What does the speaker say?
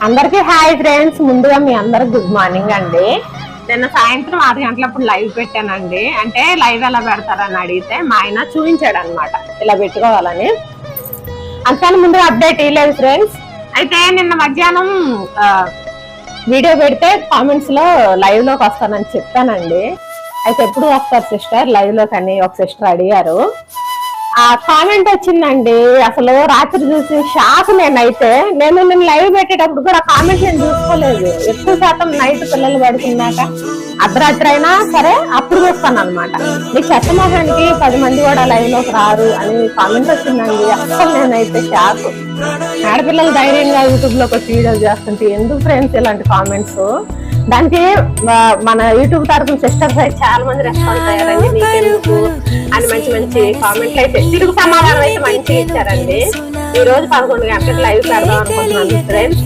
అందరికి hi friends. ముందుగా మీ అందరికి గుడ్ మార్నింగ్ అండి. నిన్న సాయంత్రం 6 గంటలప్పుడు లైవ్ పెట్టానండి. అంటే లైవ్ ఎలా పెడతారని అడిగితే మా ఆయన చూపించాడు అనమాట, ఇలా పెట్టుకోవాలని. అంతకని ముందుగా అప్డేట్ ఇవ్వలేదు ఫ్రెండ్స్. అయితే నిన్న మధ్యాహ్నం వీడియో పెడితే కామెంట్స్ లో లైవ్ లోకి వస్తానని చెప్పానండి. అయితే ఎప్పుడు వస్తారు సిస్టర్ లైవ్ లోకి అని ఒక సిస్టర్ అడిగారు. ఆ కామెంట్ వచ్చిందండి. అసలు రాత్రి చూసి షాక్. నేను లైవ్ పెట్టేటప్పుడు కూడా కామెంట్ నేను చూసుకోలేదు. ఎక్కువ శాతం నైట్ పిల్లలు పడుకున్నాక అర్ధరాత్రి అయినా సరే అప్పుడు చూస్తాను అనమాట. నీకు చెత్తమోహానికి 10 మంది కూడా లైవ్ లోకి రారు అని కామెంట్ వచ్చిందండి. అసలు నేనైతే షాక్. ఆడపిల్లలు ధైర్యంగా యూట్యూబ్ లోకి వచ్చి వీడియోలు చేస్తుంటే ఎందుకు ఫ్రెండ్స్ ఇలాంటి కామెంట్స్? దానికి మన యూట్యూబ్ తరఫున సిస్టర్స్ అయితే చాలా మంది రెస్పాన్స్ అయ్యారండి. నీకెందుకు అని మంచి మంచి కామెంట్లు అయితే తిరుగు సమాధానం అయితే మంచిగా ఇచ్చారండి. ఈ రోజు 11 గంటలకు లైవ్ పెడదాం అనుకుంటున్నాను ఫ్రెండ్స్.